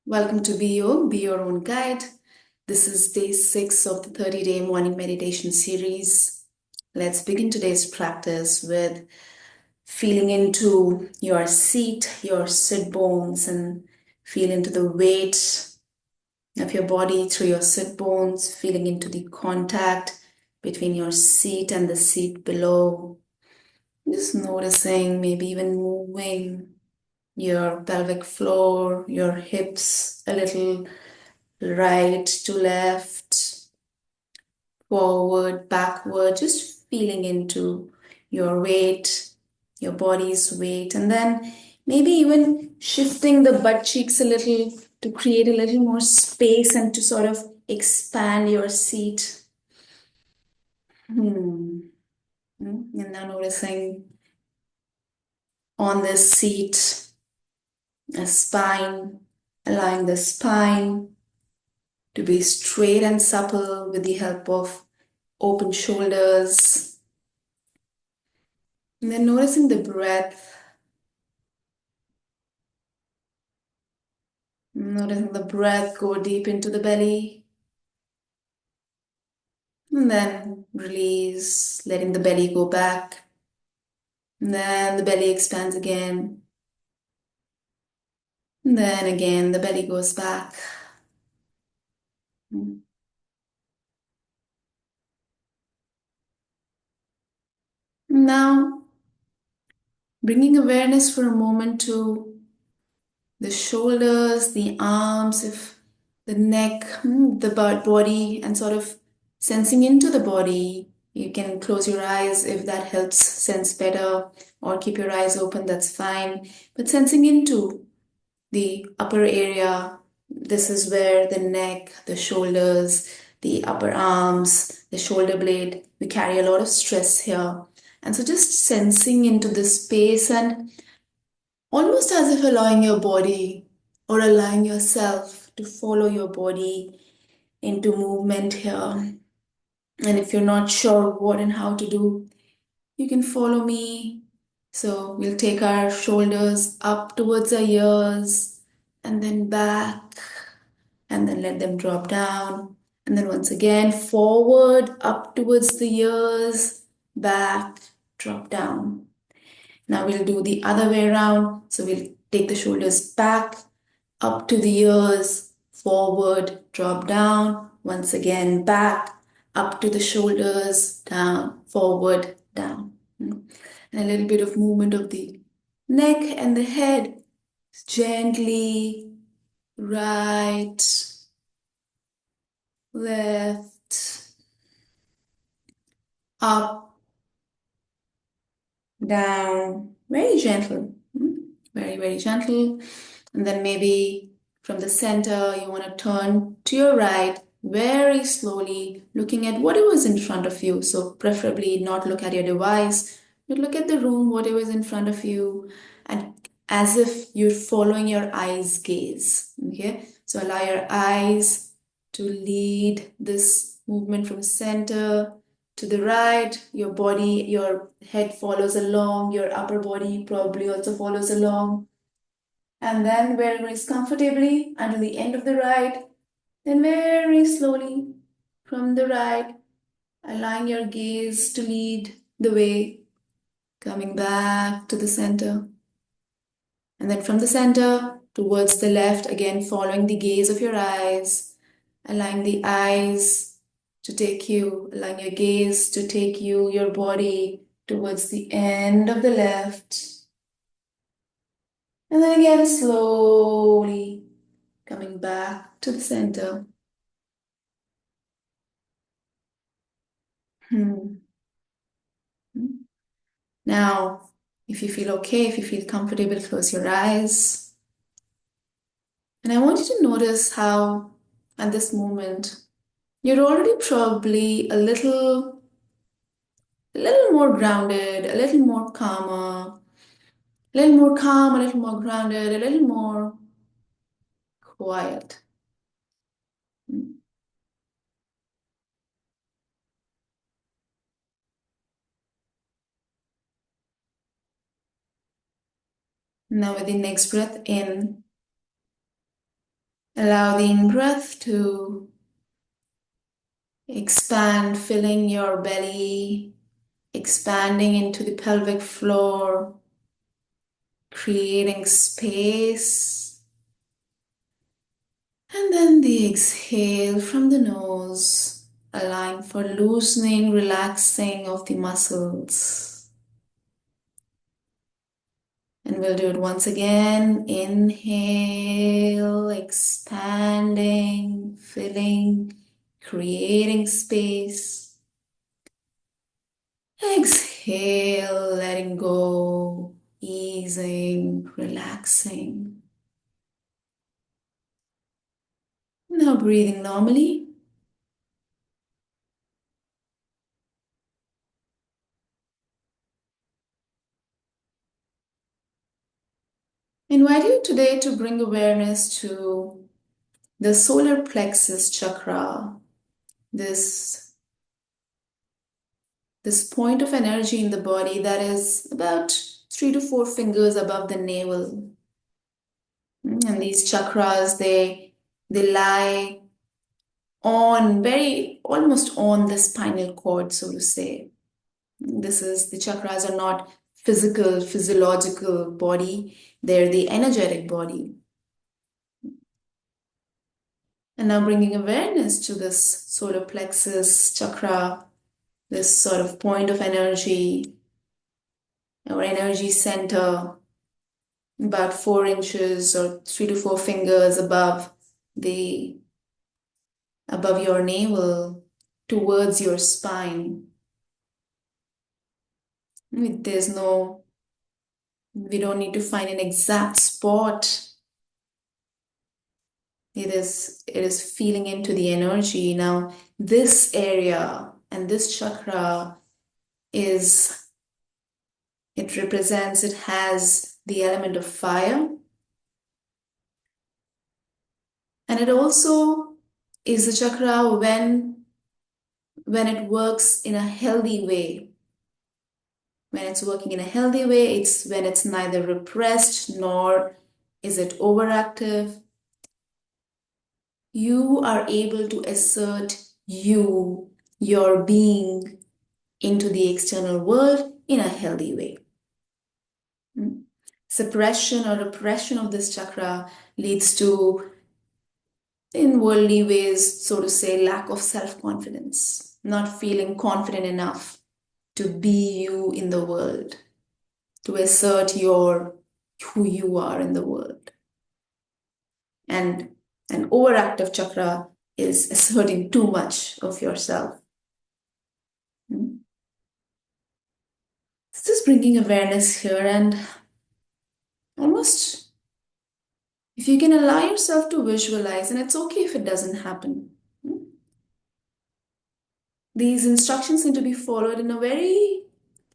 Welcome to Be Your Own Guide. This is day 6 of the 30-day morning meditation series. Let's begin today's practice with feeling into your seat, your sit bones, and feel into the weight of your body through your sit bones, feeling into the contact between your seat and the seat below. Just noticing, maybe even moving your pelvic floor, your hips a little right to left, forward, backward, just feeling into your weight, your body's weight, and then maybe even shifting the butt cheeks a little to create a little more space and to sort of expand your seat. And now noticing on this seat, a spine, allowing the spine to be straight and supple with the help of open shoulders. And then noticing the breath, noticing the breath go deep into the belly. And then release, letting the belly go back. And then the belly expands again. And then again, the belly goes back. Now, bringing awareness for a moment to the shoulders, the arms, if the neck, the body, and sort of sensing into the body. You can close your eyes if that helps sense better, or keep your eyes open, that's fine. But sensing into the upper area, this is where the neck, the shoulders, the upper arms, the shoulder blade, we carry a lot of stress here. And so just sensing into this space and almost as if allowing your body or allowing yourself to follow your body into movement here. And if you're not sure what and how to do, you can follow me. So we'll take our shoulders up towards our ears and then back and then let them drop down. And then once again, forward, up towards the ears, back, drop down. Now we'll do the other way around. So we'll take the shoulders back, up to the ears, forward, drop down. Once again, back, up to the shoulders, down, forward, down. And a little bit of movement of the neck and the head. Gently, right, left, up, down, very gentle, very, very gentle. And then maybe from the center, you want to turn to your right very slowly, looking at whatever is in front of you. So, preferably not look at your device, but look at the room, whatever is in front of you, and as if you're following your eyes' gaze. Okay, so allow your eyes to lead this movement from center to the right. Your body, your head follows along, your upper body probably also follows along. And then very comfortably until the end of the ride. Then very slowly from the right, allowing your gaze to lead the way, coming back to the center. And then from the center towards the left, again following the gaze of your eyes, allowing the eyes to take you, allowing your gaze to take you, your body towards the end of the left. And then again, slowly coming back to the center. Hmm. Now, if you feel okay, if you feel comfortable, close your eyes. And I want you to notice how, at this moment, you're already probably a little more grounded, a little more calmer, a little more calm, a little more grounded, a little more quiet. Now, with the next breath in, Allow the in-breath to expand, filling your belly, expanding into the pelvic floor, creating space. And then the exhale from the nose, allowing for loosening, relaxing of the muscles. And we'll do it once again. Inhale, expanding, filling, creating space. Exhale, letting go, easing, relaxing. Now breathing normally. I invite you today to bring awareness to the solar plexus chakra, this, this point of energy in the body that is about 3 to 4 fingers above the navel. And these chakras, they lie on very almost on the spinal cord, so to say. This is the chakras are not physical, physiological body, they're the energetic body. And now bringing awareness to this solar plexus chakra, this sort of point of energy or energy center, about 4 inches or 3 to 4 fingers above your navel towards your spine. There's no, we don't need to find an exact spot. It is feeling into the energy. Now, this area and this chakra is, it represents, it has the element of fire. And it also is the chakra when it works in a healthy way. When it's working in a healthy way, it's when it's neither repressed nor is it overactive. You are able to assert your being into the external world in a healthy way. Suppression or repression of this chakra leads to, in worldly ways, so to say, lack of self-confidence, not feeling confident enough to be you in the world, to assert who you are in the world. And an overactive chakra is asserting too much of yourself. So just bringing awareness here, and almost if you can allow yourself to visualize, and it's okay if it doesn't happen. These instructions need to be followed in a very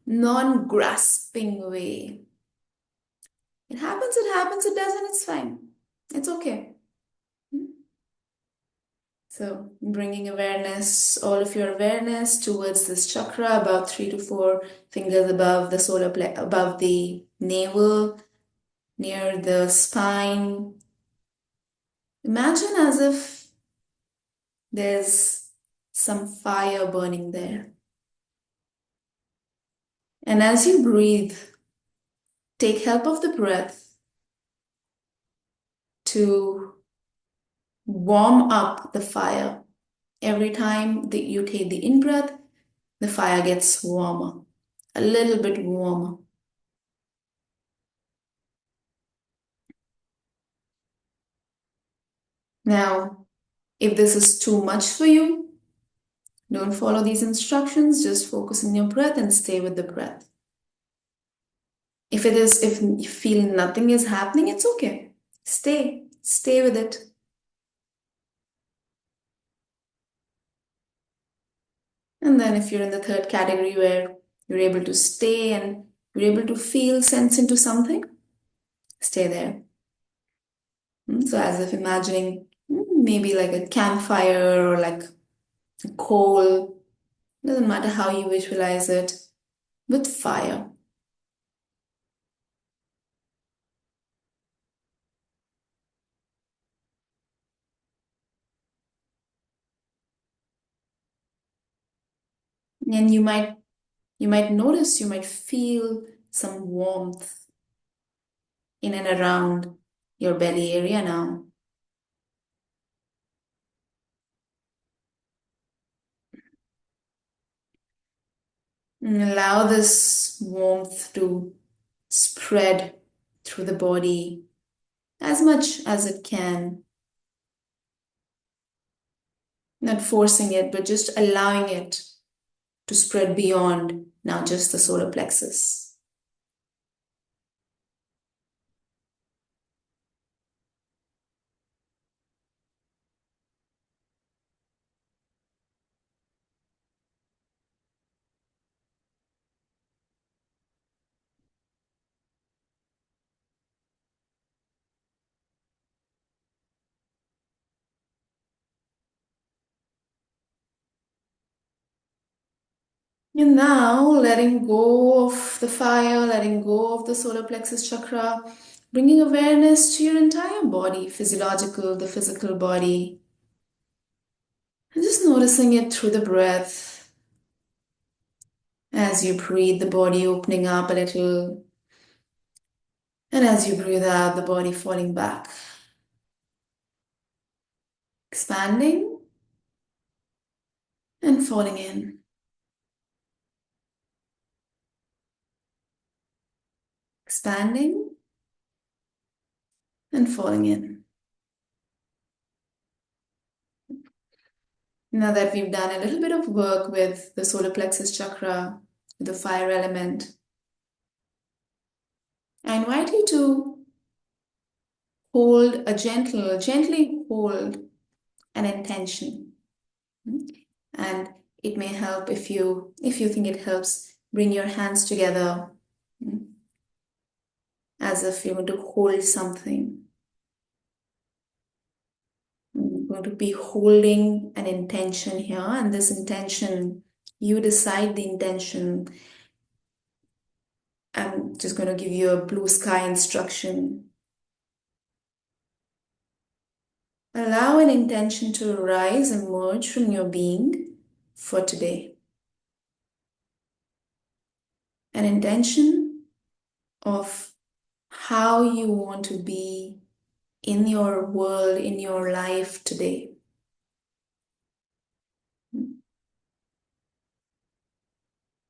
non-grasping way. It happens, it doesn't, it's fine. It's okay. So bringing awareness, all of your awareness towards this chakra, about 3 to 4 fingers above the solar plexus, above the navel, near the spine. Imagine as if there's some fire burning there. And as you breathe, take help of the breath to warm up the fire. Every time that you take the in-breath, the fire gets warmer, a little bit warmer. Now, if this is too much for you, don't follow these instructions, just focus on your breath and stay with the breath. If you feel nothing is happening, it's okay. Stay with it. And then if you're in the third category where you're able to stay and you're able to feel sense into something, stay there. So as if imagining maybe like a campfire or like a coal, doesn't matter how you visualize it, with fire. And you might notice, you might feel some warmth in and around your belly area now. And allow this warmth to spread through the body as much as it can. Not forcing it, but just allowing it to spread beyond now just the solar plexus. And now letting go of the fire, letting go of the solar plexus chakra, bringing awareness to your entire body, physiological, the physical body, and just noticing it through the breath. As you breathe, the body opening up a little, and as you breathe out, the body falling back, expanding and falling in, expanding and falling in. Now that we've done a little bit of work with the solar plexus chakra, the fire element, I invite you to gently hold an intention. And it may help if you think it helps, bring your hands together as if you're going to hold something. You're going to be holding an intention here, and this intention, you decide the intention. I'm just going to give you a blue sky instruction. Allow an intention to arise and emerge from your being for today. An intention of how you want to be in your world, in your life today.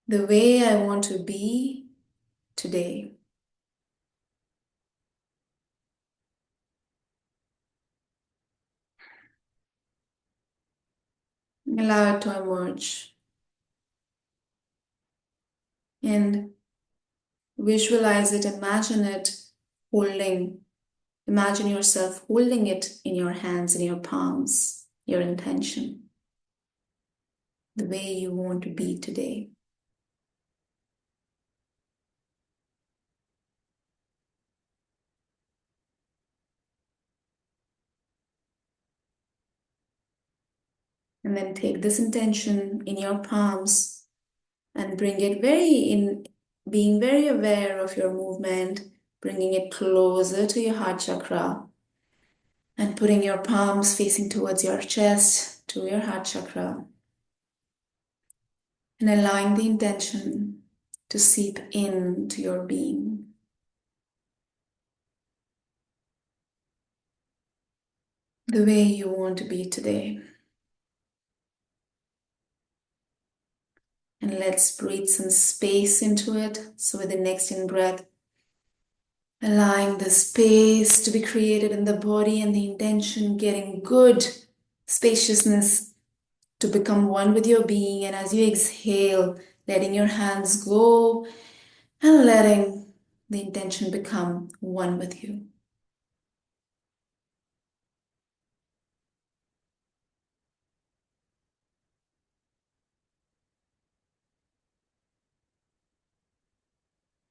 The way I want to be today. Allow it to emerge. And visualize it, imagine it holding. Imagine yourself holding it in your hands, in your palms, your intention. The way you want to be today. And then take this intention in your palms and bring it being very aware of your movement, bringing it closer to your heart chakra and putting your palms facing towards your chest, to your heart chakra, and allowing the intention to seep into your being. The way you want to be today. And let's breathe some space into it. So with the next in-breath, allowing the space to be created in the body and the intention getting good spaciousness to become one with your being. And as you exhale, letting your hands go and letting the intention become one with you.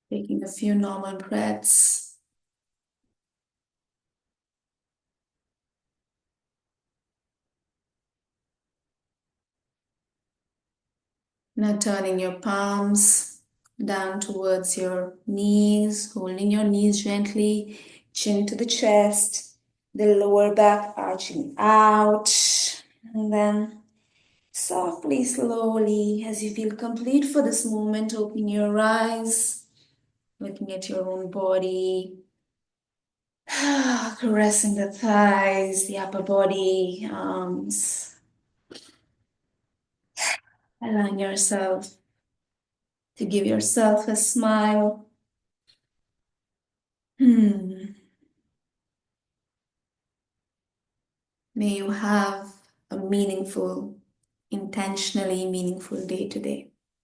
Taking a few normal breaths. Now turning your palms down towards your knees, holding your knees gently, chin to the chest, the lower back arching out, and then Softly, slowly, as you feel complete for this moment, open your eyes, looking at your own body, caressing the thighs, the upper body, arms, allowing yourself to give yourself a smile. Hmm. May you have a meaningful, intentionally meaningful day today.